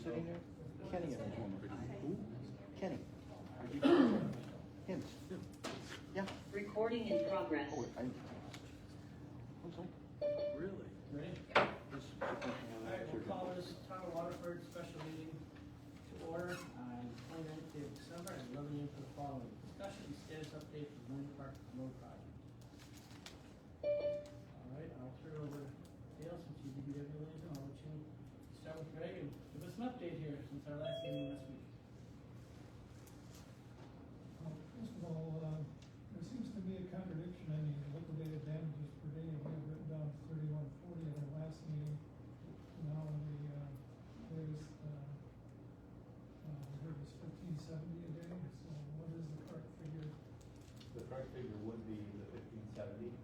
sitting there? Kenny. Who? Kenny. Him. Yeah. Recording in progress. Oh, I'm sorry. Really? Ready? This, Alright, we'll call this Town of Waterford special meeting to order on 29th day of December at 11 a.m. for the following. Discussion and status update for Buena Park Road Project. Alright, I'll turn it over to Dale since you didn't give me anything. I'll let you start with Greg and give us an update here since our last meeting last week. First of all, there seems to be a contradiction in the liquidated damages per day. We have written down 3140 at our last meeting. Now in the latest, we heard it's 1570 a day. So what is the correct figure? The correct figure would be the 1570.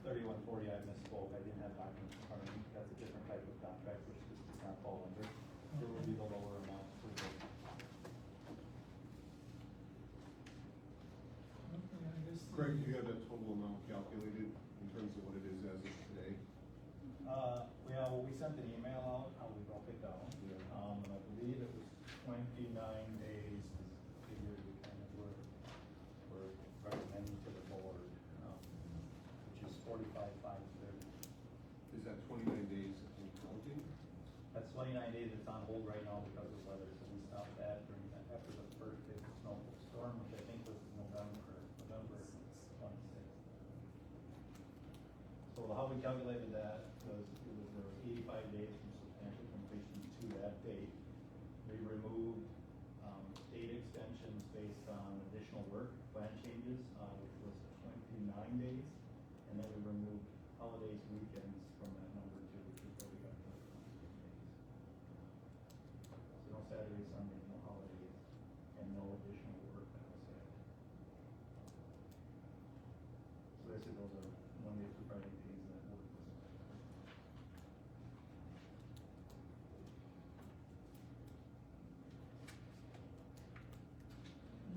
3140, I misspoke. I didn't have documents in front of me. That's a different type of contract, which this does not fall under. It would be the lower amount per day. Okay, I guess. Craig, do you have that total amount calculated in terms of what it is as of today? Well, we sent an email out, how we broke it down. Yeah. And I believe it was 29 days is the figure we kind of were recommending to the board, which is 45,530. Is that 29 days in counting? That's 29 days. It's on hold right now because of weather, so we stopped that after the first big snowstorm, which I think was November 26th. So how we calculated that was there was 85 days from substantial completion to that date. We removed date extensions based on additional work, plan changes, which was 29 days, and then we removed holidays, weekends from that number too, which is where we got the 28 days. So no Saturdays, Sundays, no holidays, and no additional work that was added. So basically those are Monday through Friday days that work was added.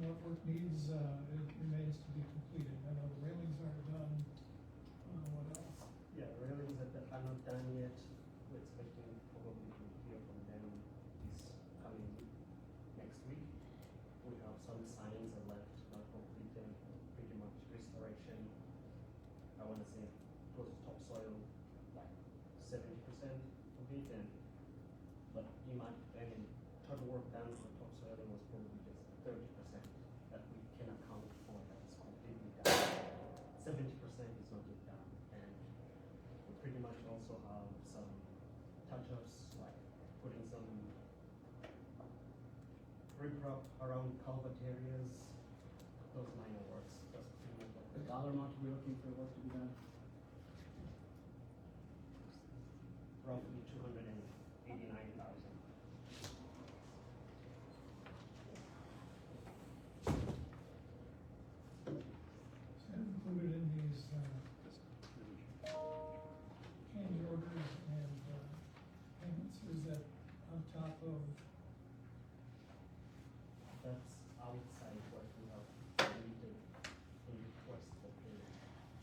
What work needs, it remains to be completed. I know the railings aren't done. What else? Yeah, the railings are not done yet. We're expecting probably to hear from them this coming next week. We have some signs are left, not completed, pretty much restoration. I want to say close to topsoil, like 70% of it, but total work done for topsoil was probably just 30% that we can account for that is completely done. 70% is not yet done, and we pretty much also have some touch-ups like putting some riprap around culvert areas, those minor works. That's pretty much what The dollar amount we're looking for work to be done. roughly 289,000. Included in these change orders and payments, is that on top of? That's outside what we have needed in request for payment.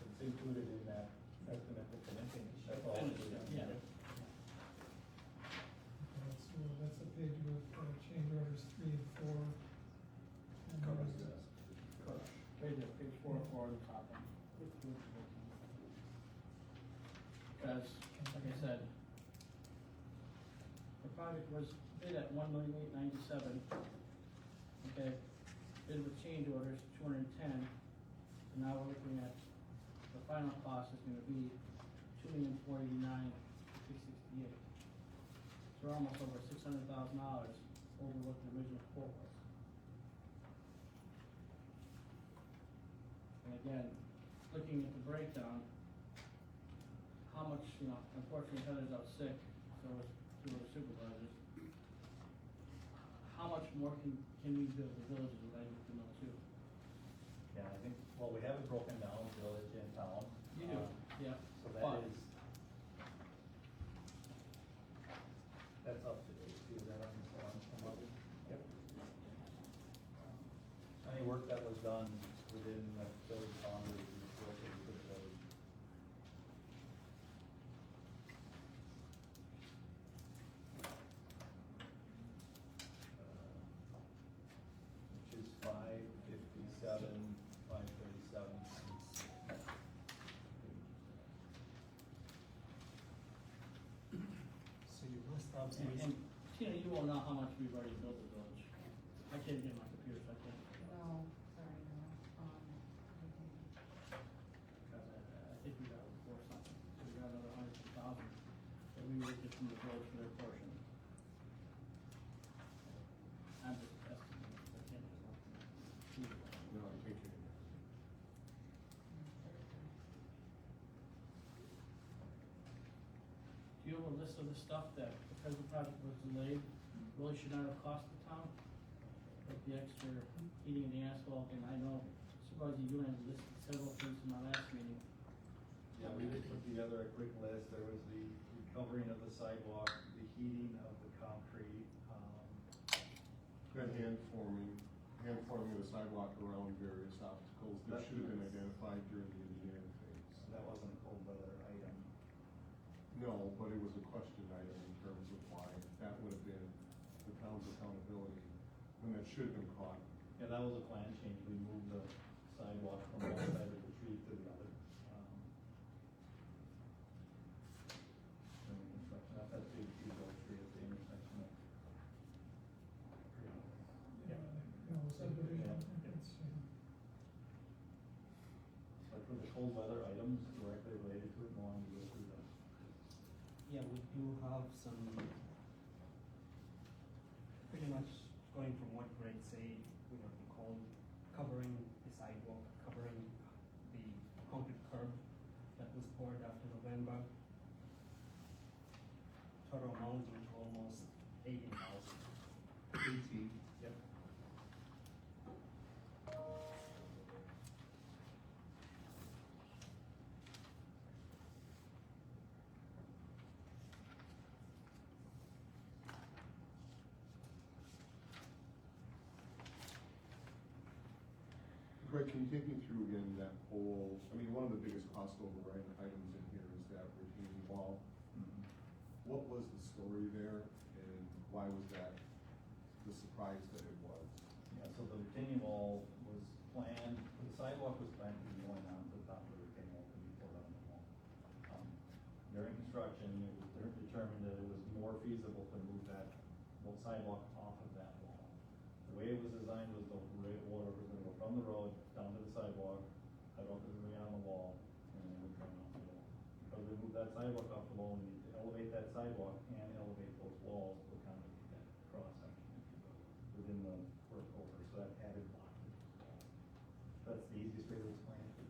It's included in that estimate for finishing. That's all. Yeah. That's a page with change orders 3 and 4. And Covers there's, this. Page 4 on the top one. Because, like I said, the project was bid at $1,897,000. Okay, bid with change orders, 210. So now we're looking at the final cost is gonna be $2,489,668. So we're almost over $600,000 over what the original quote was. And again, looking at the breakdown, how much, unfortunately Heather's out sick, so is two of the supervisors. How much more can we build the villages with I need to know too? Yeah, I think, well, we have it broken down, village and town. You do, yeah. So But that is, that's up to date. See, is that on the form? Yep. Any work that was done within the village boundaries is related to the village. stubs. And Tina, you will know how much we've already built the village. I can't get my computer, so I can't. No, sorry, no, Because I think we got before something, so we got another 100,000 that we would get from the village for their portion. I'm just estimating, I can't just. No, I think it. Do you have a list of the stuff that, because the project was delayed, really should not have cost the town? Like the extra heating and the asphalt, and I know Supervisor, you had listed several things in my last meeting. Yeah, we did put together a quick list. There was the covering of the sidewalk, the heating of the concrete, That hand forming of the sidewalk around various obstacles that should have been identified during the engineering phase. that wasn't a cold weather item. No, but it was a question item in terms of why that would have been the town's accountability when that should have been caught. Yeah, that was a plan change. We moved the sidewalk from one side of the tree to the other. During the construction, that's big huge oak tree at the intersection of. Subdivision, Yeah. it's, But for the cold weather items directly related to it, no one will go through them. Yeah, we do have some, pretty much going from what Greg said, we have to call covering the sidewalk, covering the concrete curb that was poured after November. Total amounting to almost 18,000. 18. Yep. Greg, can you take me through again that whole, I mean, one of the biggest cost override items in here is that retaining wall. What was the story there and why was that the surprise that it was? Yeah, so the retaining wall was planned, the sidewalk was planned to be going on to the top of the retaining wall to be poured on the wall. During construction, it was determined that it was more feasible to move that sidewalk off of that wall. The way it was designed was the water was gonna go from the road down to the sidewalk, sidewalk was gonna be on the wall, and then it would drain off the wall. Because we moved that sidewalk off the wall, we need to elevate that sidewalk and elevate those walls to accommodate that cross section, if you will, within the work order, so that added blockage. That's the easiest way to explain it.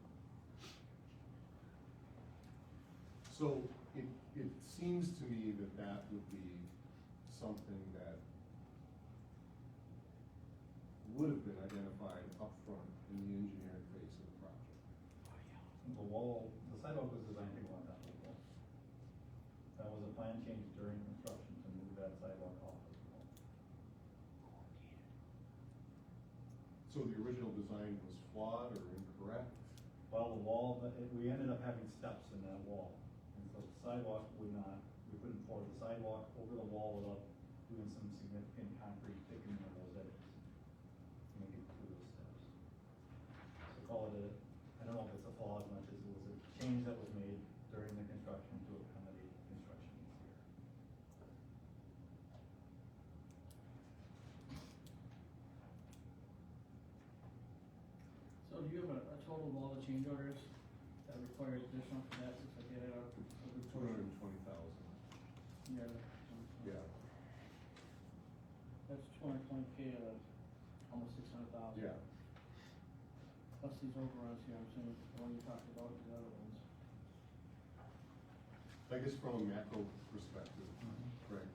So it seems to me that that would be something that would have been identified upfront in the engineering phase of the project. The wall, the sidewalk was designed to go on top of the wall. That was a plan change during construction to move that sidewalk off of the wall. So the original design was flawed or incorrect? Well, the wall, we ended up having steps in that wall, and so the sidewalk would not, we couldn't pour the sidewalk over the wall without doing some significant concrete thickening of those edges. To make it through those steps. So call it I don't know if it's a flaw as much as it was a change that was made during the construction to accommodate construction needs here. So do you have a total of all the change orders that require additional for that, if I get it out? $220,000. Yeah. Yeah, That's 220K out of almost 600,000. yeah. Plus these overruns here, I'm assuming, the one you talked about, the other ones. I guess from a macro perspective, Greg,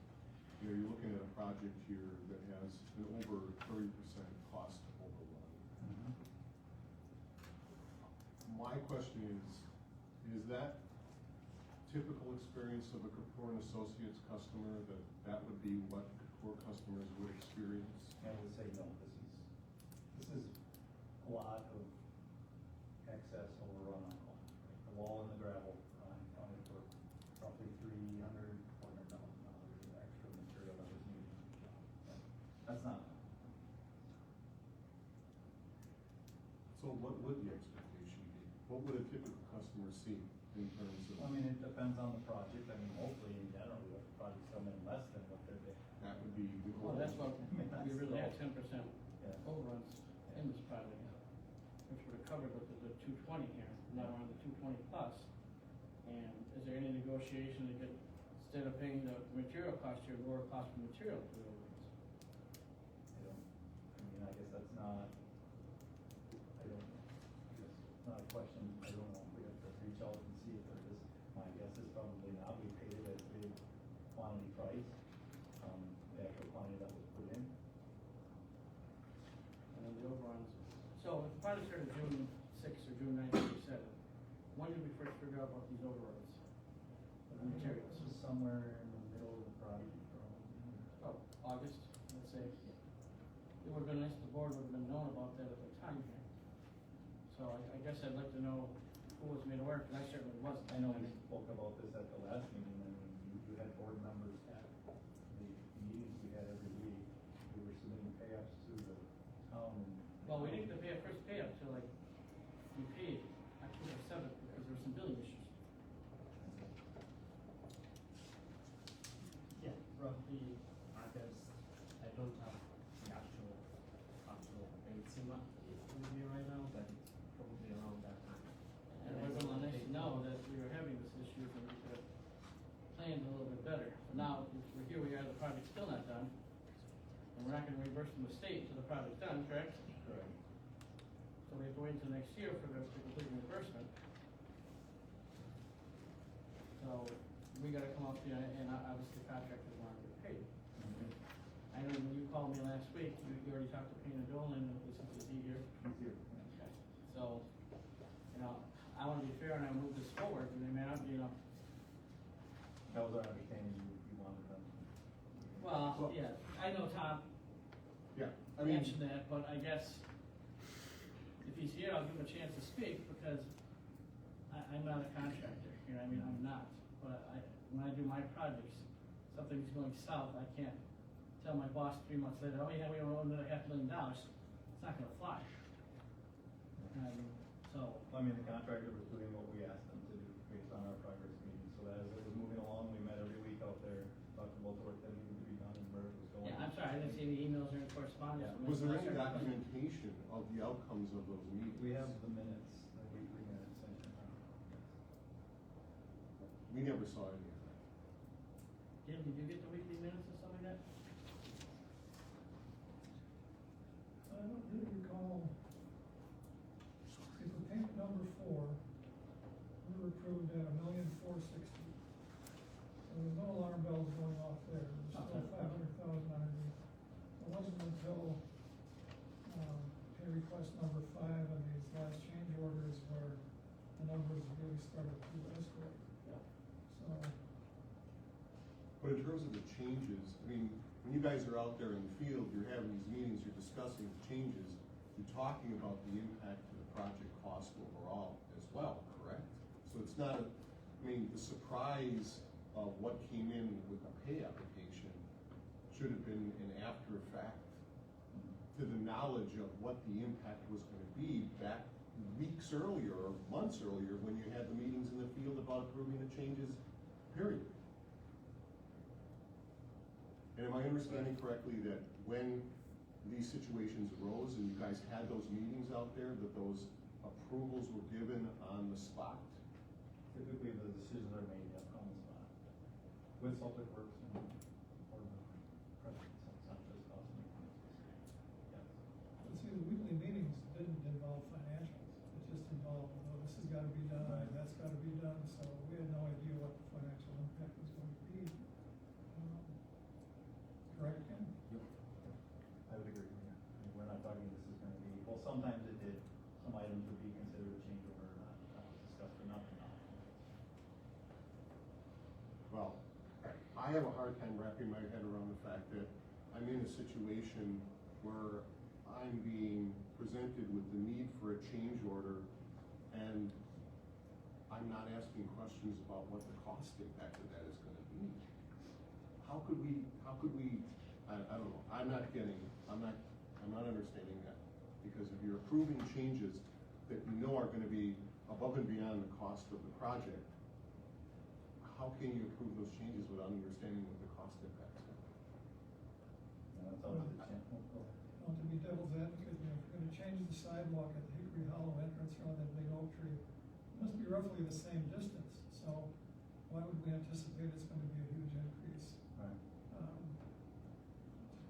you know, you're looking at a project here that has an over 30% cost overrun. My question is that typical experience of a Kapoor and Associates customer, that would be what Kapoor customers would experience? And I would say, no, this is a lot of excess overrun on cost. The wall and the gravel accounted for roughly $400,000 of extra material that was needed for the job. That's not. So what would the expectation be? What would a typical customer see in terms of? I mean, it depends on the project. I mean, hopefully in general, if the projects come in less than there any negotiation to get, instead of paying the material cost, your lower cost of material to the overruns? I guess that's not, I don't, that's not a question, I don't know, we have to reach out and see if there is. My guess is probably not, we paid it at the quantity price, the actual quantity that was put in. And then the overruns, so if the project started June sixth or June 9th, when did we first figure out about these overruns? Of the materials? This was somewhere in the middle of the project, probably. Oh, August, let's say. It would've been nice if the board would've been known about that at the time here. So I guess I'd like to know who was made aware, because I certainly wasn't. I know we spoke about this at the last meeting, and you had board members at the meetings we had every week. We were submitting pay-ups to the town and. Well, we didn't get the first pay up till like, we paid October 7th because there were some billing issues. Yeah, roughly August, I don't have the actual dates in with me right now, but it's probably around that time. And it wasn't nice to know that we were having this issue and we could have planned a little bit better. But now, if we're here, we are, the project's still not done. And we're not gonna reimburse from the state until the project's done, correct? Correct. So we have to wait until next year for the complete reimbursement. So we gotta come up here and obviously contractors want to get paid. I know when you called me last week, you already talked to Payne and Dolan, and is he here? He's here. Okay. So, I wanna be fair and I move this forward, and they may not be, That was our understanding, you wanted them. well, yeah, I know Tom Yeah, I mean, mentioned that, but I guess if he's here, I'll give him a chance to speak, because I'm not a contractor, I'm not. But when I do my projects, something's going south, I can't tell my boss 3 months later, oh yeah, we owe another $500,000. It's not gonna fly. So, I mean, the contractor was doing what we asked them to do based on our progress meeting, so as it was moving along, we met every week out there, talked about the work that needed to be done and where it was going. yeah, I'm sorry, I didn't see any emails or any correspondence. Yeah. from was there any them. documentation of the outcomes of those meetings? We have the minutes, the weekly minutes, and, We never saw any of that. Jim, did you get the weekly minutes or something like that? I don't really recall, see, for payment number 4, we were approved at $1,460,000. So there's no alarm bells going off there, there's still Okay. $500,000 underneath. It wasn't until, pay request number 5 and these last change orders where the numbers really started to escalate, Yeah. so. But in terms of the changes, when you guys are out there in the field, you're having these meetings, you're discussing the changes, you're talking about the impact to the project cost overall as well, correct? So it's not the surprise of what came in with the pay application should have been an after effect to the knowledge of what the impact was gonna be back weeks earlier or months earlier when you had the meetings in the field about approving the changes, period. And am I understanding correctly that when these situations arose and you guys had those meetings out there, that those approvals were given on the spot? typically the decisions are made on the spot. With Public Works and or the president, so it's not just us making this decision. Yes. But see, the weekly meetings didn't involve financials, it just involved, well, this has gotta be done, Right. that's gotta be done, so we had no idea what the financial impact was going to be. Correct, Ken? I would agree, yeah. We're not talking this is gonna be, well, sometimes it did, some items would be considered a change order or not, that was discussed or not. Well, I have a hard time wrapping my head around the fact that I'm in a situation where I'm being presented with the need for a change order and I'm not asking questions about what the cost impact of that is gonna be. How could we, I don't know, I'm not understanding that. Because if you're approving changes that you know are gonna be above and beyond the cost of the project, how can you approve those changes without understanding what the cost impact is gonna be? That's up to the champ. To be devil's advocate, if you're gonna change the sidewalk at the Hickory Hollow entrance around that big oak tree, it must be roughly the same distance, so why would we anticipate it's gonna be a huge increase? Right.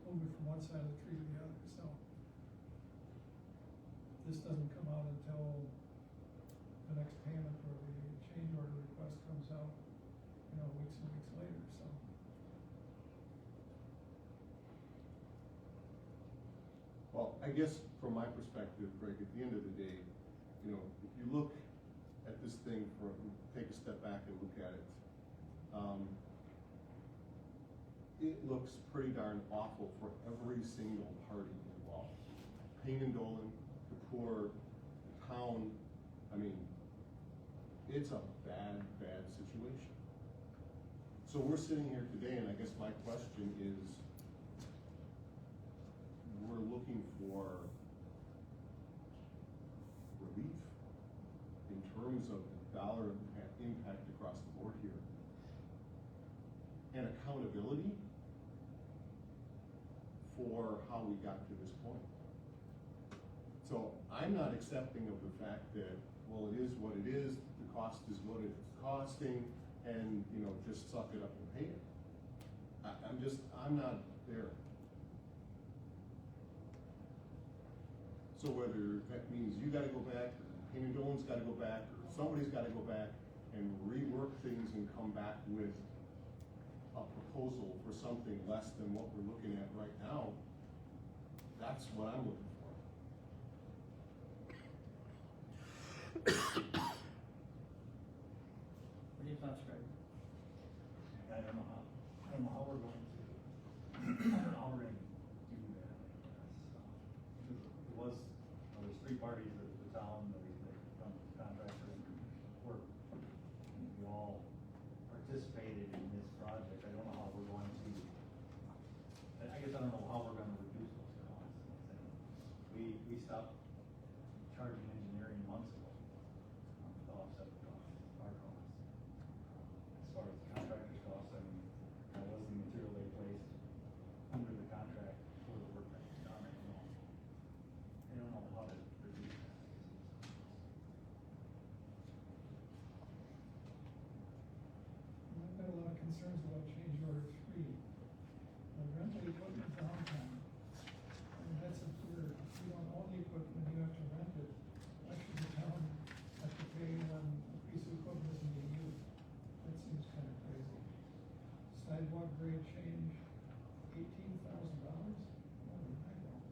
Moving from one side of the tree to the other, so. This doesn't come out until the next payment or the change order request comes out, you know, weeks and weeks later, so. Well, I guess from my perspective, Greg, at the end of the day, you know, if you look at this thing take a step back and look at it, it looks pretty darn awful for every single party involved. Payne and Dolan, the poor, the town, I mean, it's a bad, bad situation. So we're sitting here today, and I guess my question is, we're looking for relief in terms of the dollar impact across the board here. And accountability for how we got to this point. So I'm not accepting of the fact that, well, it is what it is, the cost is what it's costing, and, you know, just suck it up and pay it. I'm not there. So whether that means you gotta go back, or Payne and Dolan's gotta go back, or somebody's gotta go back and rework things and come back with a proposal for something less than what we're looking at right now, that's what I'm looking for. What are your thoughts, Greg? I don't know how we're going to, I don't know how we're gonna do that, I guess. It was, there's three parties at the town, the contractor and work. We all participated in this project. I don't know how we're going to, I guess I don't know how we're gonna reduce those costs. We stopped charging engineering months ago, to offset the costs, our costs. As far as the contractor's costs, I mean, that was the material they placed under the contract for the work that was done. I don't know how to reduce that. I've got a lot of concerns about change order 3. The rental equipment downtime. I mean, that's absurd. If you don't own the equipment, you have to rent it. Why should the town have to pay when a piece of equipment isn't being used? That seems kind of crazy. Sidewalk grade change, $18,000? Oh, my God.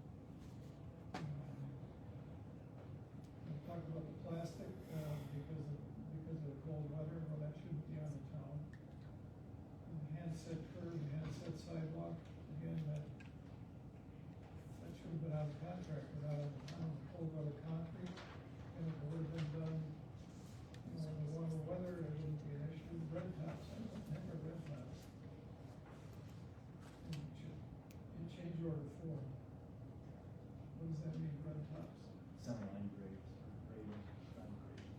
We talked about the plastic, because of the cold weather, well, that shouldn't be on the town. And the handset curb, the handset sidewalk, again, that should have been on the contractor, not on the town. Cold weather concrete, and if it would have been done, you know, in the warmer weather, it wouldn't be an issue. Red tops, I don't think are red tops. In change order 4. What does that mean, red tops? Centerline grades, grading, concrete.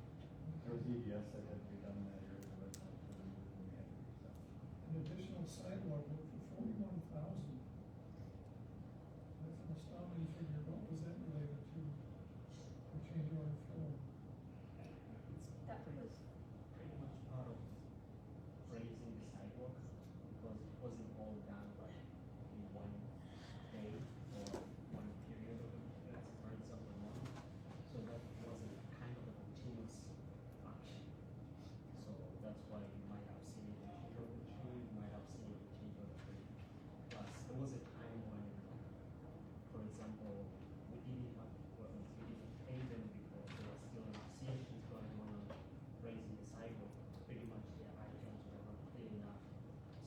There was EBS that had to be done in that area, but we had to do so. An additional sidewalk work for $41,000. That's an astounding figure. What was that related to? For change order 4? That was pretty much part of raising the sidewalk, because it wasn't all done like in one day or one period of let's for example month. So that was a kind of a continuous action. So that's why you might have seen it in change order 2, you might have seen it in change order 3. Plus there was a time when, for example, we didn't have equipment, we didn't pay them because there was still negotiations going on raising the sidewalk. Pretty much the items were not clear enough.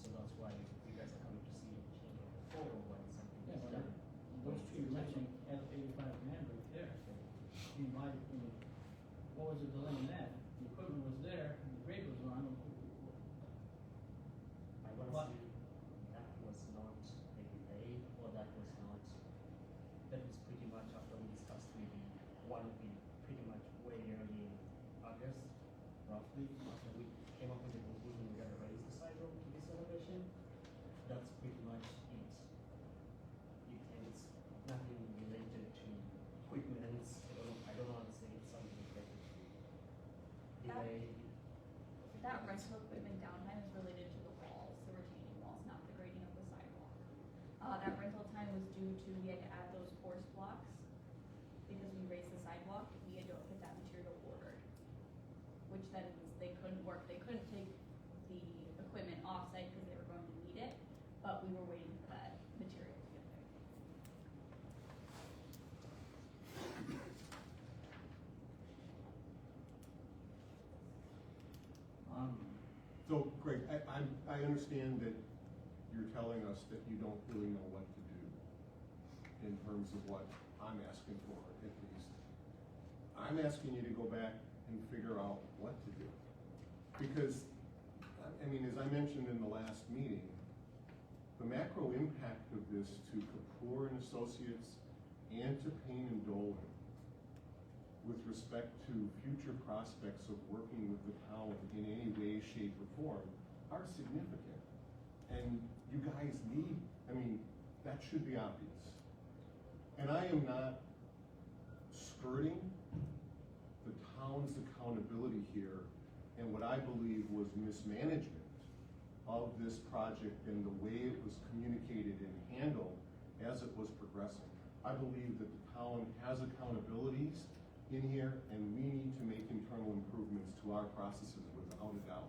So that's why you guys are coming to see it change order 4 when something Yeah, is but done. those two you're mentioning had 85 grand right there, so, in my opinion, what was the delay in that? The equipment was there, and the grade was on. I want What? to say that was not a delay, or that was not, that was pretty much after we discussed with the one of the pretty much way early in August, roughly, after we came up with the conclusion we're gonna raise the sidewalk to this elevation. That's pretty much it. And it's nothing related to equipment, I don't know how to say it's something related to That rental time was due to, we had to add those force blocks, because we raised the sidewalk, we had to get that material ordered. Which then means they couldn't work, they couldn't take the equipment off-site because they were going to need it, but we were waiting for that material to get there. So, Greg, I understand that you're telling us that you don't really know what to do in terms of what I'm asking for, at least. I'm asking you to go back and figure out what to do. Because, I mean, as I mentioned in the last meeting, the macro impact of this to Kapoor and Associates and to Payne and Dolan with respect to future prospects of working with the town in any way, shape, or form are significant. And you guys need, I mean, that should be obvious. And I am not skirting the town's accountability here and what I believe was mismanagement of this project and the way it was communicated and handled as it was progressing. I believe that the town has accountabilities in here, and we need to make internal improvements to our processes without a doubt.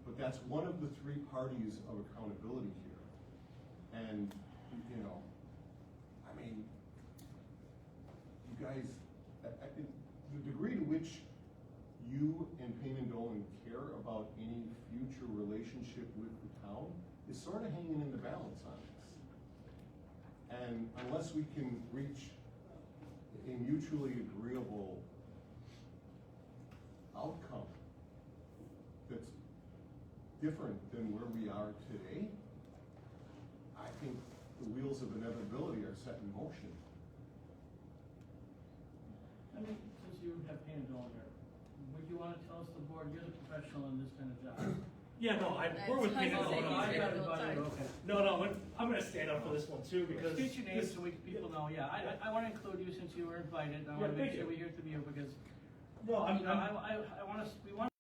But that's one of the three parties of accountability here. And, you know, I mean, you guys, the degree to which you and Payne and Dolan care about any future relationship with the town is sort of hanging in the balance on this. And unless we can reach a mutually agreeable outcome that's different than where we are today, I think the wheels of inevitability are set in motion. I mean, since you have Payne and Dolan here, would you wanna tell us, the board, you're the professional in this kind of job? Yeah, no, we're with Payne and That's Dolan. what I said. Okay. No, I'm gonna stand up for this one too, because. State your name so people know, yeah, I wanna include you since you were invited, I wanna Yeah, make thank sure you. we hear from you, because, No, you know, I wanna, we want,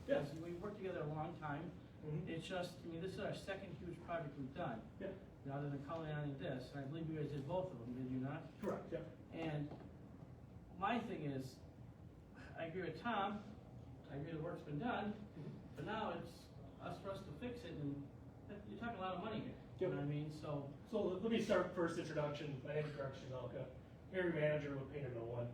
Yeah. we've worked together a long time, Mhm. it's just, I mean, this is our second huge project we've done. Yeah, Rather than calling on this, and I believe you guys did both of them, did you not? correct, yeah. And my thing is, I agree with Tom, I agree the work's been done, but now it's for us to fix it, and you're talking a lot of money here. You know what I mean, so. So let me start first introduction. My name is Greg Shizalka, area manager with Payne and Dolan.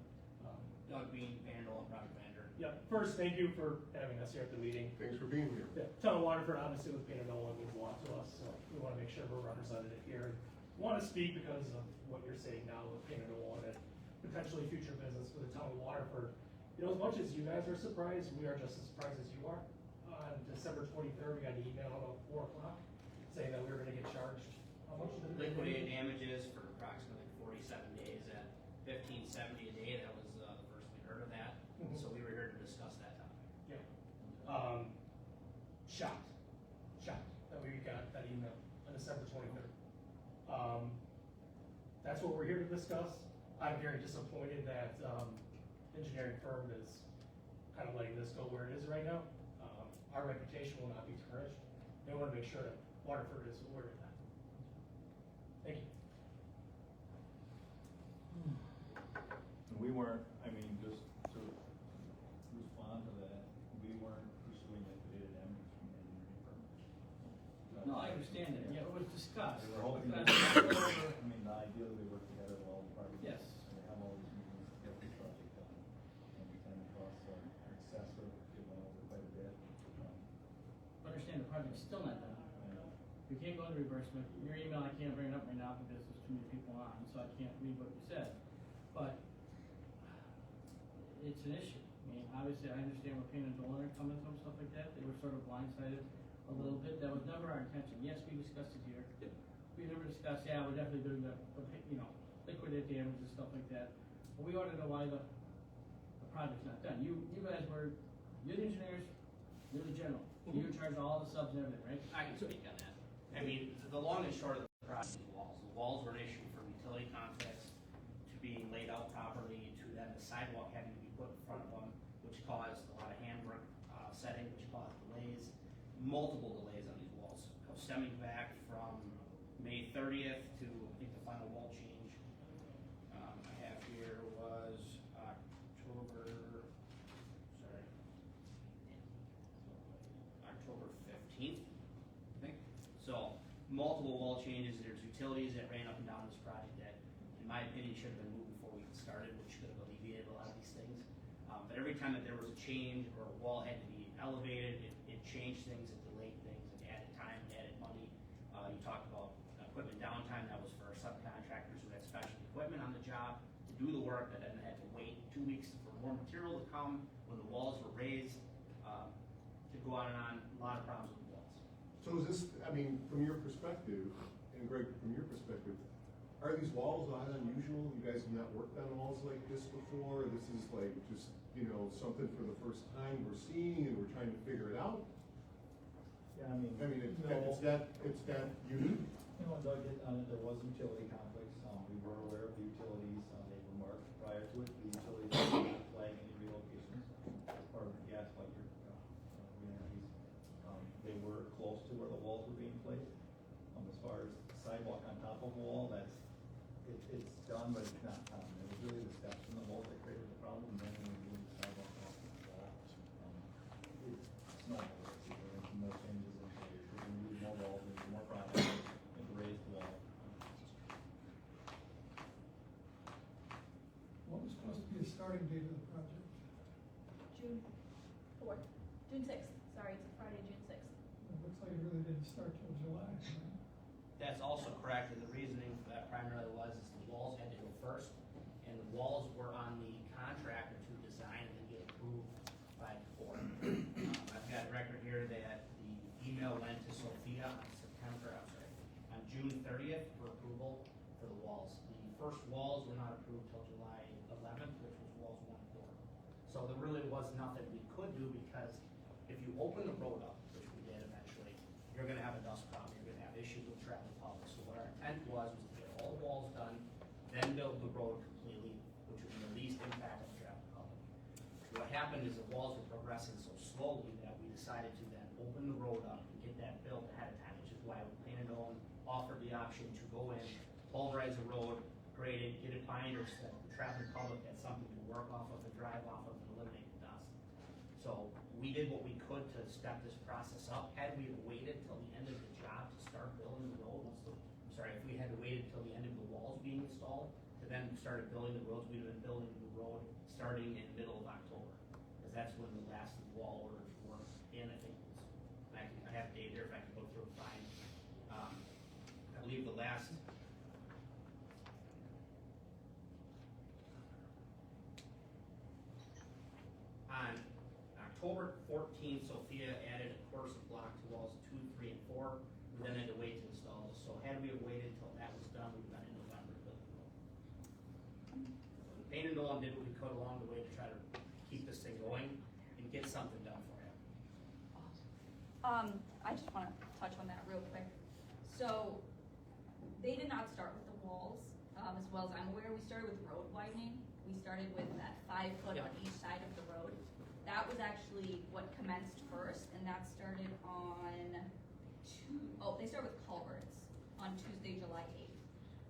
Doug Bean, Vandal, project manager. Yeah, first, thank you for having us here at the meeting. Thanks for being here. Yeah, town of Waterford, obviously with Payne and Dolan means a lot to us, so we wanna make sure we're represented here. Want to speak because of what you're saying now with Payne and Dolan and potentially future business for the town of Waterford. You know, as much as you guys are surprised, we are just as surprised as you are. On December 23rd, we got an email about 4 o'clock saying that we were gonna get charged, how much? Liquidated damages for approximately 47 days at $15.70 a day. That was the first we heard of that. Mhm. So we were here to discuss that topic. Yeah. Shocked that we got that email on December 23rd. That's what we're here to discuss. I'm very disappointed that, engineering firm is kind of letting this go where it is right now. Our reputation will not be tarnished. We want to make sure that Waterford is aware of that. Thank you. We weren't, I mean, just to respond to that, we weren't pursuing liquidated damages from engineering firms. No, I understand it, yeah, it was discussed. They were hoping But that, that's over. I mean, ideally they work together with all the parties. Yes. And they have all these meetings to get this project done. And we tend to costs are excessive, it went over quite a bit. Understand the project's still not done. And You can't go into reimbursement, your email, I can't bring it up right now because there's too many people on, so I can't read what you said. But it's an issue. I mean, obviously, I understand where Payne and Dolan are coming from, stuff like that. They were sort of blindsided a little bit. That was never our intention. Yes, we discussed it here. We never discussed, yeah, we're definitely doing the liquidated damage and stuff like that. But we ought to know why the project's not done. You guys were, you're the engineers, you're the general. You're in charge of all the subs and everything, right? I can speak on that. I mean, the long and short of the project is walls. The walls were an issue from utility contacts to being laid out properly to then the sidewalk having to be put in front of them, which caused a lot of handwork setting, which caused delays, multiple delays on these walls, stemming back from May 30th to, I think the final wall change, I have here was October 15th, I think. So, multiple wall changes, there's utilities that ran up and down this project that, in my opinion, should have been moved before we even started, which could have alleviated a lot of these things. But every time that there was a change or a wall had to be elevated, it changed things, it delayed things, it added time, it added money. You talked about equipment downtime, that was for our subcontractors who had special equipment on the job to do the work, that then had to wait 2 weeks for more material to come when the walls were raised, to go on and on, a lot of problems with the walls. So is this, I mean, from your perspective, and Greg, from your perspective, are these walls not unusual? You guys have not worked on walls like this before? This is like just, something for the first time we're seeing and we're trying to figure it out? Yeah, it's no. it's that unique? Doug hit on it, there was utility conflicts, we were aware of the utilities, they were marked prior to it, the utilities did not flag any relocations as part of the gas electric, reentities. They were close to where the walls were being placed. As far as sidewalk on top of a wall, it's done, but it's not common. It was really the steps in the walls that created the problem, and then when we moved the sidewalk off the wall, it's normal, it's more changes in shape, we need more walls, we need more projects, and raise the wall. What was supposed to be the starting date of the project? June 4th, June 6th, sorry, it's a Friday, June 6th. It looks like it really didn't start till July, right? That's also correct, and the reasoning for that primarily was is the walls had to go first, and the walls were on the contractor to design and then get approved by the board. I've got a record here that the email went to Sophia on June 30th for approval for the walls. The first walls were not approved till July 11th, which was walls 1 and 4. So there really was nothing we could do, because if you open the road up, which we did eventually, you're gonna have a dust problem, you're gonna have issues with traffic public. So what our intent was to get all the walls done, then build the road completely, which would be the least impact on the traffic public. What happened is the walls were progressing so slowly that we decided to then open the road up and get that built ahead of time, which is why we painted on, offered the option to go in, pulverize the road, grade it, get it binder so that the traffic public had something to work off of and drive off of and eliminate the dust. So we did what we could to step this process up. Had we waited till the end of the job to start building the road, if we had waited till the end of the walls being installed to then started building the roads, we'd have been building the road starting in the middle of October, because that's when the last of the wall orders were in. I think it was, I have a date here if I can go through and find. I believe the last. On October 14th, Sophia added a coursive block to walls 2, 3, and 4. We then had to wait to install this. So had we have waited until that was done, we'd have been in November to build the road. So we painted on, did what we could along the way to try to keep this thing going and get something done for you. I just want to touch on that real quick. So they did not start with the walls, as well as I'm aware. We started with road widening. We started with that 5 foot on each side of the road. That was actually what commenced first, and that started on they started with culverts on Tuesday, July 8th.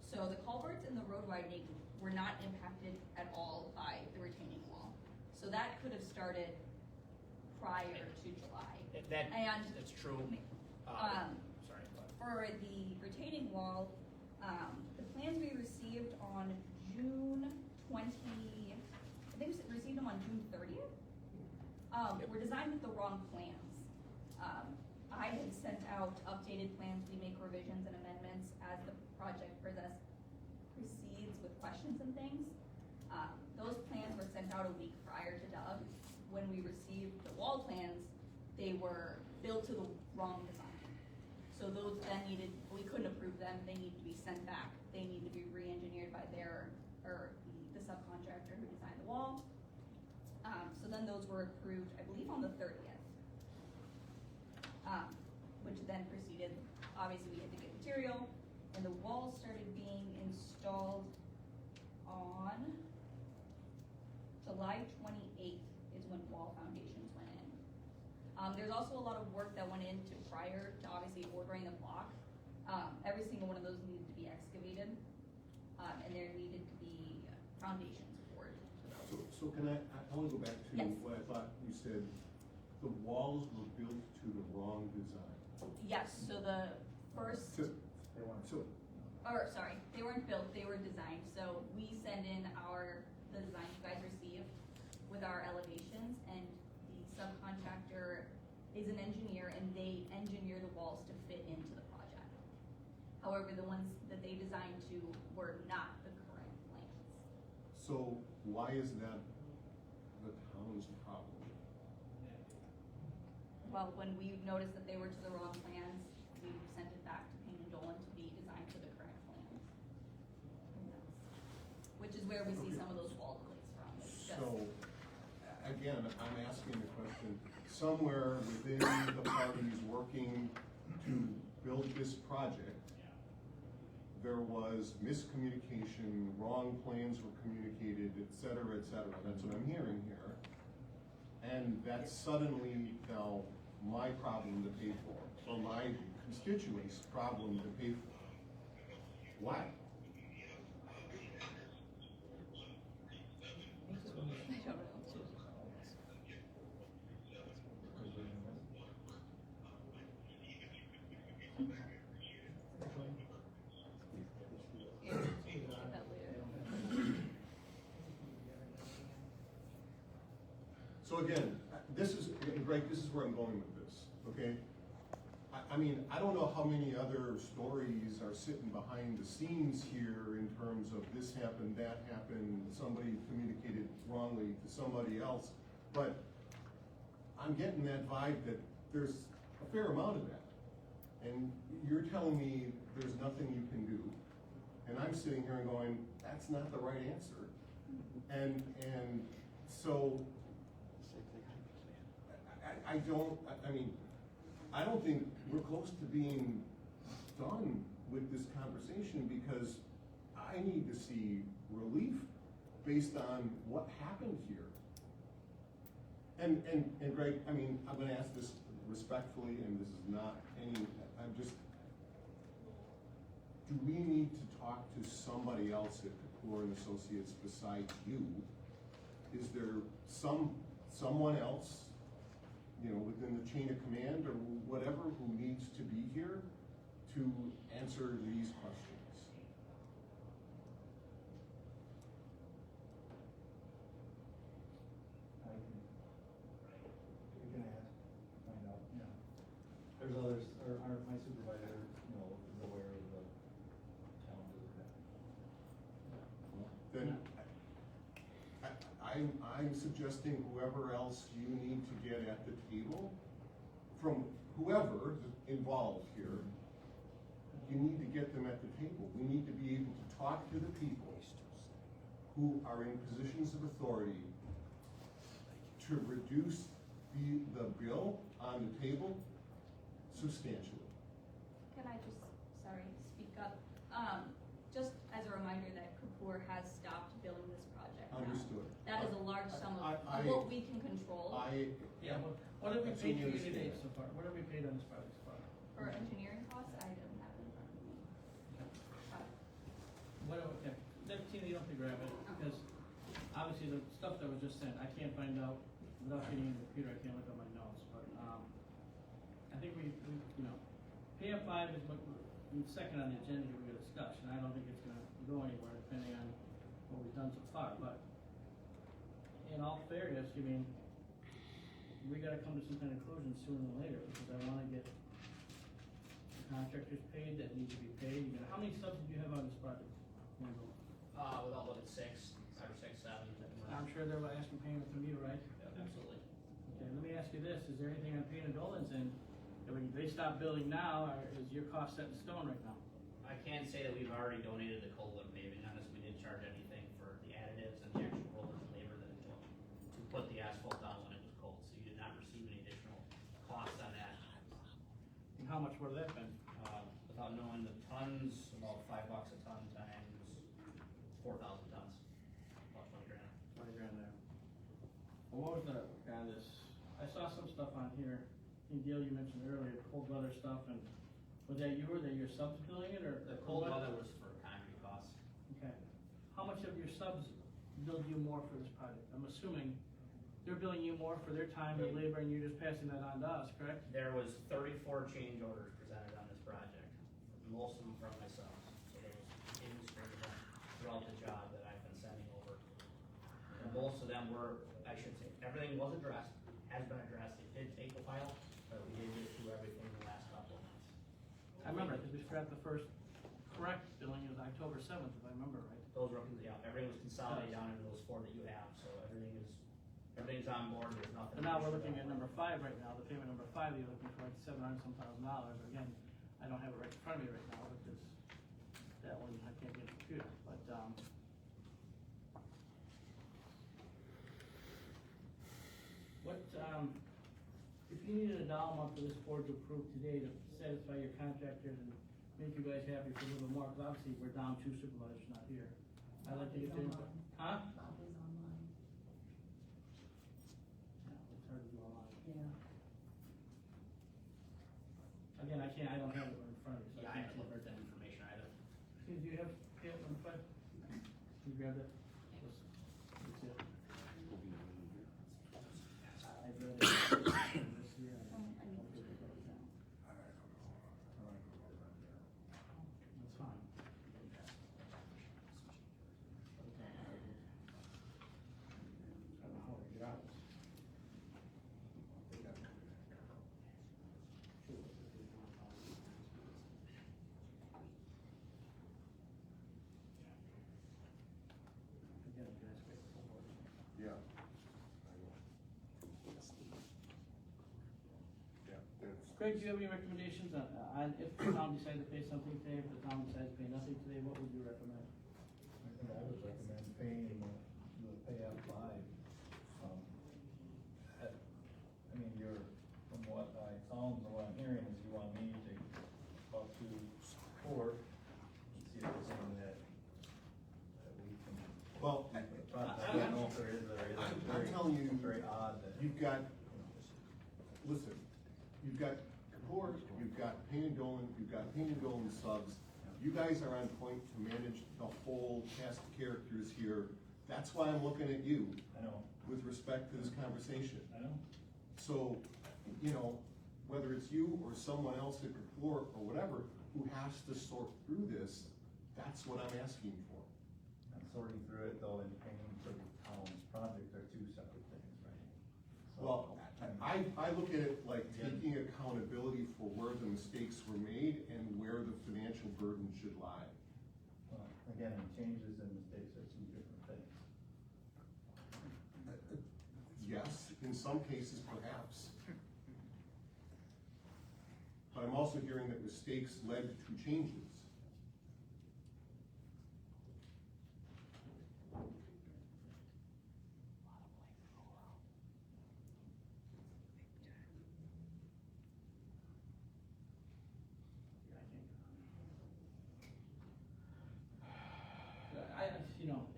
So the culverts and the road widening were not impacted at all by the retaining wall. So that could have started prior to July. That's true. Sorry. For the retaining wall, the plans we received on June 20, I think we received them on June 30th. Were designed with the wrong plans. I had sent out updated plans. We make revisions and amendments as the project proceeds with questions and things. Those plans were sent out a week prior to Doug. When we received the wall plans, they were built to the wrong design. So those then we couldn't approve them. They need to be sent back. They need to be re-engineered by the subcontractor who designed the wall. So then those were approved, I believe, on the 30th. Which then proceeded, obviously we had to get material, and the walls started being installed on July 28th is when wall foundations went in. There's also a lot of work that went into prior to obviously ordering the block. Every single one of those I wanna go back to Yes. what I thought you said, the walls were built to the wrong design. Yes, so the first, So, They weren't. so, or sorry, they weren't built, they were designed. So we send in the design you guys receive with our elevations, and the subcontractor is an engineer, and they engineer the walls to fit into the project. However, the ones that they designed to were not the current plans. so why is that the town's problem? Well, when we noticed that they were to the wrong plans, we sent it back to Payne and Dolan to be designed to the current plans. Which is where we see some of those wall delays from. It's just- So, again, I'm asking the question, somewhere within the parties working to build this project, there was miscommunication, wrong plans were communicated, et cetera, that's what I'm hearing here. And that's suddenly now my problem to pay for, or my constituents' problem to pay for. Why? I don't know. Yeah, we'll get that later. So again, this is, Greg, this is where I'm going with this, okay? I mean, I don't know how many other stories are sitting behind the scenes here in terms of this happened, that happened, somebody communicated wrongly to somebody else, but I'm getting that vibe that there's a fair amount of that. And you're telling me there's nothing you can do, and I'm sitting here and going, that's not the right answer. And so, I don't think we're close to being done with this conversation, because I need to see relief based on what happened here. And Greg, I mean, I'm gonna ask this respectfully, and this is not do we need to talk to somebody else at Kapoor and Associates besides you? Is there someone else, within the chain of command or whatever, who needs to be here to answer these questions? We can ask, find out, yeah. There's others, my supervisor, is aware of the challenges of that. Then I'm suggesting whoever else you need to get at the table, from whoever involved here, you need to get them at the table. We need to be able to talk to the people who are in positions of authority to reduce the bill on the table substantially. Can I just, speak up? Just as a reminder that Kapoor has stopped billing this project now. Understood. That is a large sum of I- what we can control Yeah, what have we That's paid what you you to date understand. so far? What have we paid on this project so far? for engineering costs. I don't have it in front of me. Okay, that, Tina, you don't have to grab it, because obviously the stuff that was just sent, I can't find out, without getting in the computer, I can't look at my notes, but, I think we, PF five is what, second on the agenda we're gonna discuss, and I don't think it's gonna go anywhere depending on what we've done so far, but in all fairness, we gotta come to some kind of conclusion sooner than later, because I wanna get the contractors paid that need to be paid. How many subs do you have on this project? Wendell? Without looking 6, 5 or 6, 7. I'm sure they're asking payment from you, right? Absolutely. Okay, let me ask you this, is there anything on Payne and Dolan's end, that when they stop building now, or is your cost set in stone right now? I can say that we've already donated the cold and paving on this. We didn't charge anything for the additives and the actual rollers and labor that it took to put the asphalt down when it was cold. So you did not receive any additional cost on that. And how much would that been? Without knowing the tons, about $5 a ton times 4,000 tons, about 20 grand. 20 grand there. Well, what was the, on this, I saw some stuff on here, in Gail, you mentioned earlier, cold weather stuff, and was that you, or that your subs billing it, or? The cold weather was for concrete costs. Okay, how much of your subs billed you more for this project? I'm assuming they're billing you more for their time and labor, and you're just passing that on to us, correct? There was 34 change orders presented on this project, most of them from myself. So there was industry throughout the job that I've been sending over. And most of them were, I should say, everything was addressed, has been addressed. It did take a while, but we did get through everything in the last couple of months. I remember, because we forgot the first correct billing is October 7th, if I remember right. Those were, yeah, everything was consolidated down into those 4 that you have, so everything's on board, there's nothing. But now we're looking at number 5 right now, the payment number 5, you're looking for like $700-some thousand. Again, I don't have it right in front of me right now, because that one, I can't get a computer, but, if you needed a dollar amount for this board to approve today to satisfy your contractors and make you guys happy for a little bit more, because obviously we're down 2 supervisors not here. I'd like to get the input. Huh? Bob is online. No, it's hard to do online. Yeah. Again, I don't have it right in front of me, so Yeah, I I can't haven't see looked it. at that information either. Do you have number 5? Can you grab that? Let's see it. I've read it. This year, and I don't think it goes down. That's fine. I don't know how to get out. Again, you guys wait for more. Yeah. I know. Yeah, that's. Craig, do you have any recommendations on if the town decided to pay something today, if the town decides to pay nothing today, what would you recommend? I would recommend paying the pay up 5. I mean, from what what I'm hearing is you want me to talk to court and see if there's something that we can. Well, I don't know if there is or isn't. I'm telling you, Very odd that. you've got, listen, you've got Kapoor, you've got Payne and Dolan, you've got Payne and Dolan subs. You guys are on point to manage the whole cast of characters here. That's why I'm looking at you I know, with respect to this conversation. I know. So, you know, whether it's you or someone else at Kapoor or whatever, who has to sort through this, that's what I'm asking for. I'm sorting through it though, and paying for the town's project are 2 separate things, right? So, Well, I look at it like taking accountability for where the mistakes were made and where the financial burden should lie. Well, again, changes and mistakes are 2 different things. Yes, in some cases perhaps. But I'm also hearing that mistakes led to changes.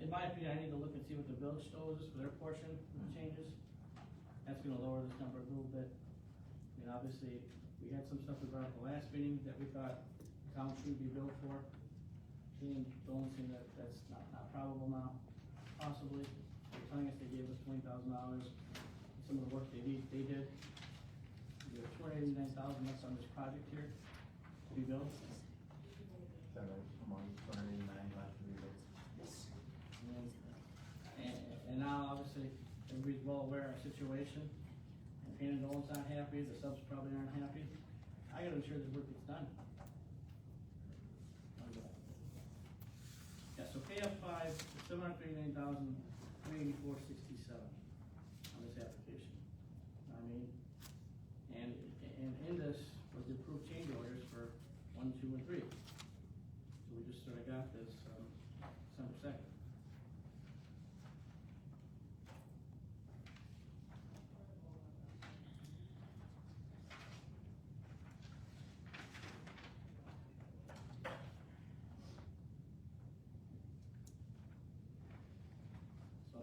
In my opinion, I need to look and see what the village owes us for their portion of the changes. That's gonna lower this number a little bit. I mean, obviously, we had some stuff we brought up the last meeting that we thought the town should be billed for. Being Dolan saying that that's not probable now, possibly. They're telling us they gave us $20,000, some of the work they did. We have $289,000 left on this project here to be built. Is that right? Among 289 left to be built. And now, obviously, everybody's well aware of our situation. And Payne and Dolan's not happy, the subs probably aren't happy. I gotta ensure this work gets done. Yeah, so pay up 5, $739,384.67 on this application. I mean, and in this was the approved change orders for 1, 2, and 3. So we just sort of got this, December 2nd.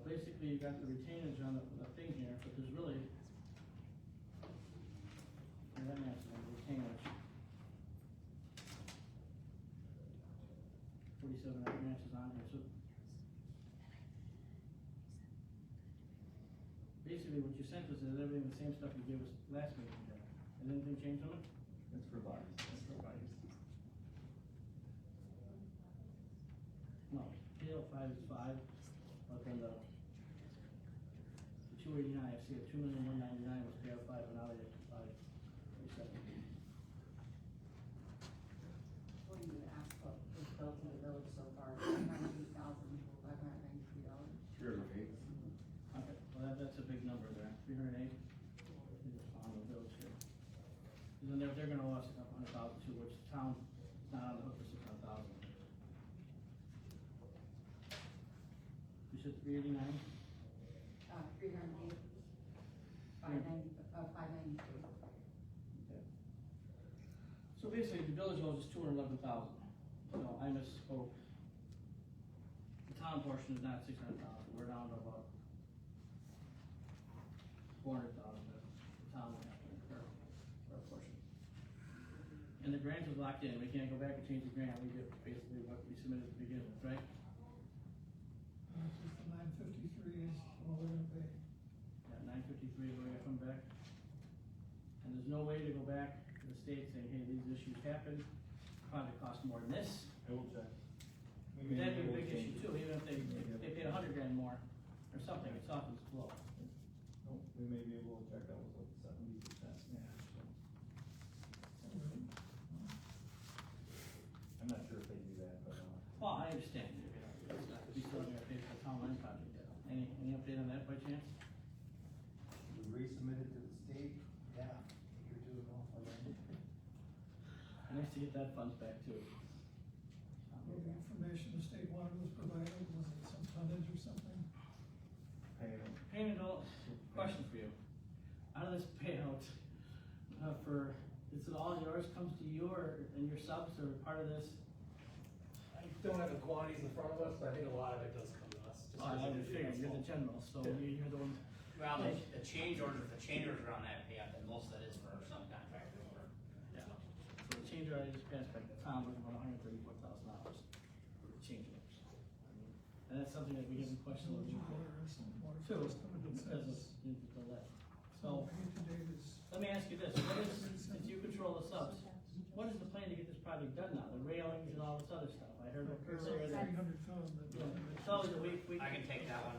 Basically, you got the retainage on the thing here, but there's really, that matches on the retainage. 47 matches on here, so basically what you sent us is everything, the same stuff you gave us last meeting, Jack. Has anything changed on it? It's revised. It's revised. No, PL 5 is 5, but then the 289, I see a 2,199,000 was PL 5, and now they have 537. What do you ask for, was built in the village so far, $598,593. $308. Okay, well, that's a big number there, 308 is on the village here. And then they're gonna owe us a couple hundred thousand too, which the town is not on the hook for 600,000. You said 389? 308, 593. Okay. So basically, the village owes us 211,000. So I misspoke. The town portion is not 600,000, we're down to about 400,000 that the town would have to incur for our portion. And the grant is locked in, we can't go back and change the grant, we get basically what we submitted to begin with, right? Just the 953 is all we're gonna pay. Yeah, 953 is what we got coming back. And there's no way to go back to the state saying, hey, these issues happened, project cost more than this. I will check. That'd be a big issue too, even if they paid $100,000 more or something, it softens the blow. No, we may be able to check, that was like 70% match, so. I'm not sure if they do that, but, Well, I understand, we still gotta pay for the town line project. Any update on that by chance? we resubmitted to the state, yeah, a year or two ago, Nice to get that funds back too. The information the state water was provided, was it some tonnage or something? Payment, question for you. Out of this payout, is it all yours, comes to you, or, and your subs, or part of this? I don't have the quantities in front of us, but I think a lot of it does come to us. just I because would it is figure, you're the small. general, so you're the one. Well, the change orders, if the change orders are on that payout, then most of that is for our subcontractor work. Yeah. So the change order I just passed back, the town was about $134,000 for the change orders. And that's something that we haven't questioned Village of water and some water too, first coming and because of says, the delay. so So, here today is, let me ask you this, what is, since you control the subs, what is the plan to get this project done now, the railings and all this other stuff? I heard earlier that. 300 ton. Yeah, it's always a week. I can take that one.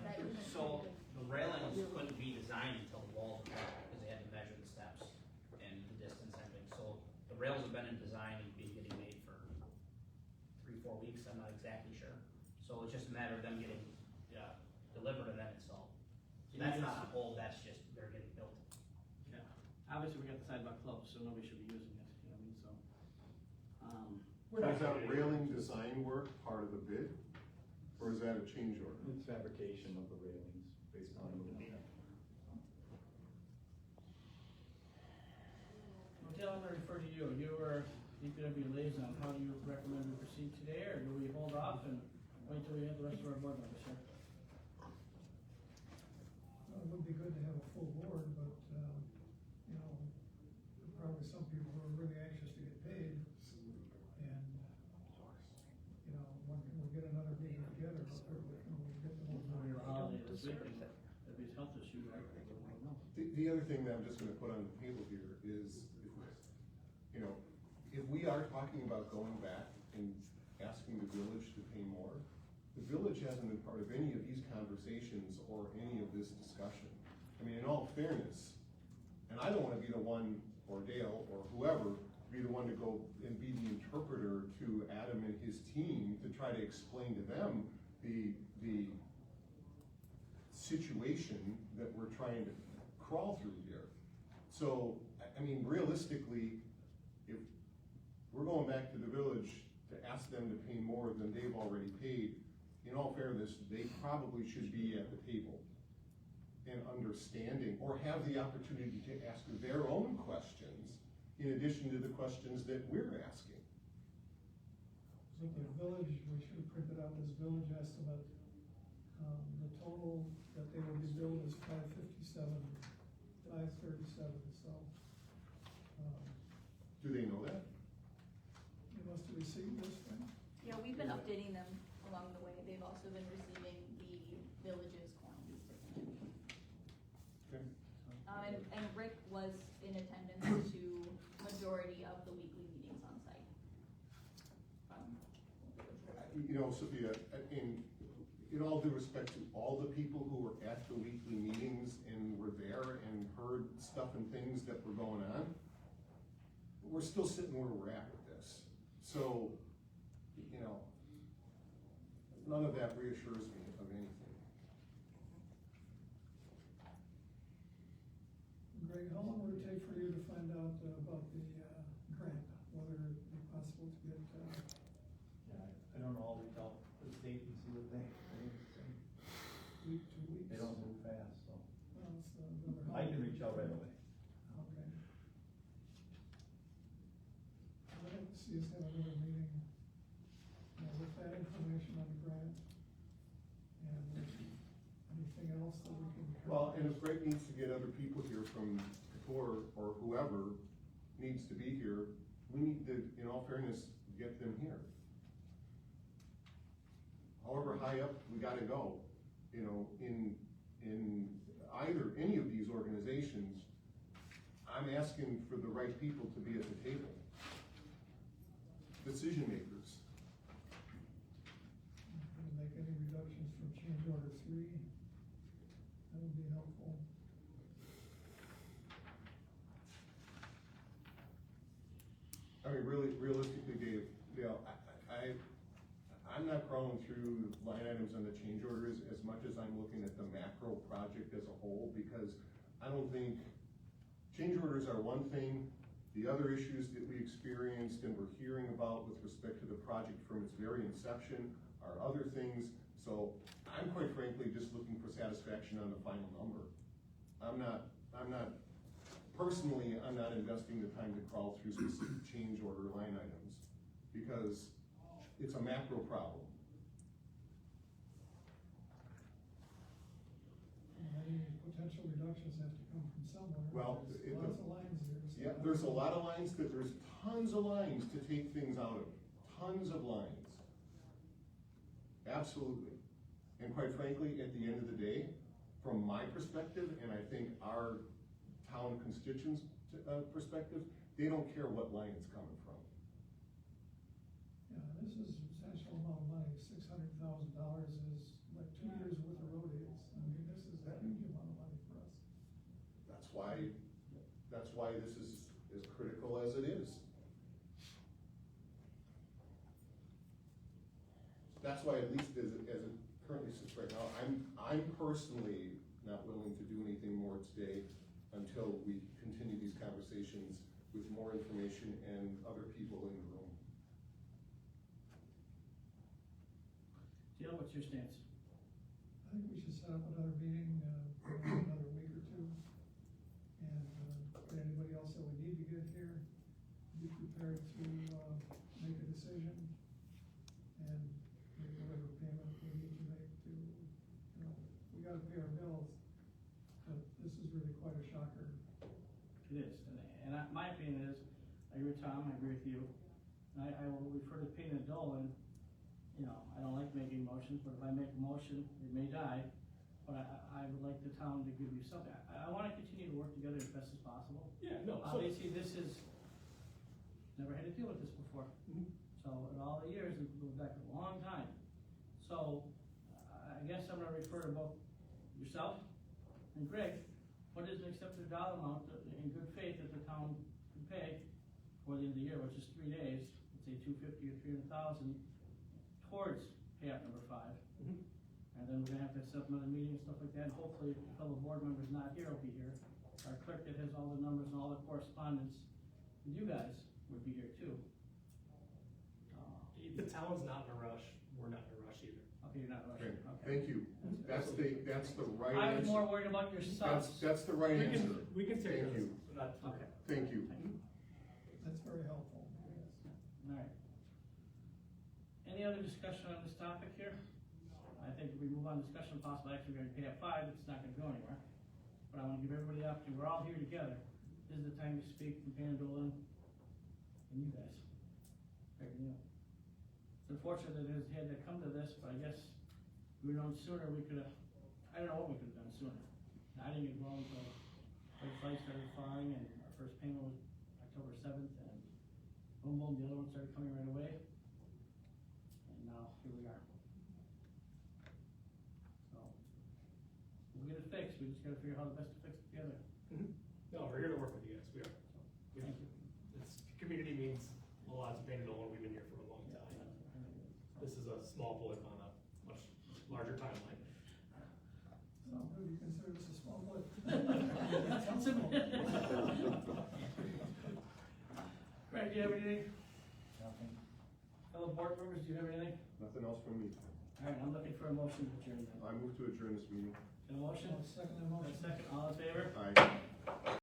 So the railings couldn't be designed until the walls were built, because they had to measure the steps and the distance and everything. So the rails have been in design and be getting made for 3-4 weeks, I'm not exactly sure. So it's just a matter of them getting, delivered and then installed. So that's not on hold, that's just, they're getting built. Yeah, obviously we got the sidewalk closed, so nobody should be using it, you know what I mean, so. Is that railing design work part of the bid, or is that a change order? It's fabrication of the railings based on the. Well, Taylor, I'm gonna refer to you, you were DPW liaison, how do you recommend we proceed today, or do we hold off and wait till we have the rest of our board members here? It would be good to have a full board, but, you know, probably some people who are really anxious to get paid. And, you know, when can we get another meeting together, or can we get the whole? We have a holiday this week, and if it's health issue, I don't know. The other thing that I'm just gonna put on the table here is, you know, if we are talking about going back and asking the village to pay more, the village hasn't been part of any of these conversations or any of this discussion. I mean, in all fairness, and I don't wanna be the one, or Dale, or whoever, be the one to go and be the interpreter to Adam and his team to try to explain to them the situation that we're trying to crawl through here. So, I mean, realistically, if we're going back to the village to ask them to pay more than they've already paid, in all fairness, they probably should be at the table and understanding, or have the opportunity to ask their own questions in addition to the questions that we're asking. So the village, we should have printed out this village estimate. The total that they will be billed is 537, so. Do they know that? They must have received this thing. Yeah, we've been updating them along the way. They've also been receiving the village's quantities. you know, Sophia, in all due respect to all the people who were at the weekly meetings and were there and heard stuff and things that were going on, we're still sitting where we're at with this. So, you know, none of that reassures me of anything. Greg, how long would it take for you to find out about the grant, whether it'd be possible to get, Yeah, I don't know, I'll reach out to the state and see what they say. week, 2 weeks? They don't move fast, so. Well, it's another I can holiday. reach out right away. Okay. I'd like to see us have another meeting, with that information on the grant. And anything else that we can. Well, and if Greg needs to get other people here from Couture or whoever needs to be here, we need to, in all fairness, get them here. However high up we gotta go, you know, in any of these organizations, I'm asking for the right people to be at the table. Decision makers. Can we make any reductions from change order 3? That would be helpful. I mean, really, realistically, Dave, you know, I'm not crawling through line items on the change orders as much as I'm looking at the macro project as a whole, because I don't think, change orders are one thing, the other issues that we experienced and we're hearing about with respect to the project from its very inception are other things, so I'm quite frankly just looking for satisfaction on the final number. I'm not personally, I'm not investing the time to crawl through specific change order line items, because it's a macro problem. Any potential reductions have to come from somewhere. Well, There's lots of lines here. so- Yeah, there's a lot of lines there's tons of lines to take things out of, tons of lines. Absolutely. And quite frankly, at the end of the day, from my perspective, and I think our town constituents' perspective, they don't care what line it's coming from. Yeah, this is a substantial amount of money, $600,000 is like 2 years worth of road aids. I mean, this is a huge amount of money for us. That's why this is as critical as it is. That's why, at least as it currently sits right now, I'm personally not willing to do anything more today until we continue these conversations with more information and other people in the room. Dale, what's your stance? I think we should set up another meeting, in another week or two. And, get anybody else that we need to get here, be prepared to, make a decision. And make whatever payment we need to make to, we gotta pay our bills. But this is really quite a shocker. It is, and my opinion is, I agree with Tom, I agree with you. I will refer to Payne and Dolan. You know, I don't like making motions, but if I make a motion, it may die. But I would like the town to give you something. I wanna continue to work together as best as possible. Yeah, no, so, Obviously, this is, never had to deal with this before. So in all the years, it goes back a long time. So I guess I'm gonna refer to both yourself and Greg. What is an acceptable dollar amount in good faith that the town can pay for the end of the year, which is 3 days, let's say $250,000 or $300,000 towards payout number 5. And then we're gonna have to set up another meeting and stuff like that, and hopefully a fellow board members not here will be here. Our clerk that has all the numbers and all the correspondence with you guys would be here too. the town's not in a rush, we're not in a rush either. Okay, you're not Okay, rushing, okay. thank you. That's the right I was answer. more worried about yourself. That's the right answer. We can take Thank this, you. but not. Okay. Thank you. That's very helpful. Alright. Any other discussion on this topic here? I think if we move on discussion of possible action, we're gonna pay at 5, it's not gonna go anywhere. But I wanna give everybody the opportunity, we're all here together. This is the time to speak from Payne and Dolan and you guys. Greg and you. It's unfortunate that it has had to come to this, but I guess if we known sooner, we could've, I don't know what we could've done sooner. I didn't get going until the flight started flying and our first payment was October 7th and boom, boom, the other one started coming right away. And now here we are. So, we'll get it fixed, we just gotta figure out how best to fix it together. No, we're here to work with you guys, we are. Thank you. It's, community means a lot to Painted Nolan, we've been here for a long time. This is a small blip on a much larger timeline. So, do you consider this a small blip? Greg, do you have anything? Nothing. Fellow board members, do you have anything? Nothing else from me. Alright, I'm looking for a motion to adjourn then. I move to adjourn this meeting. Got a motion? I'll second the motion. A second, all in favor? Aye.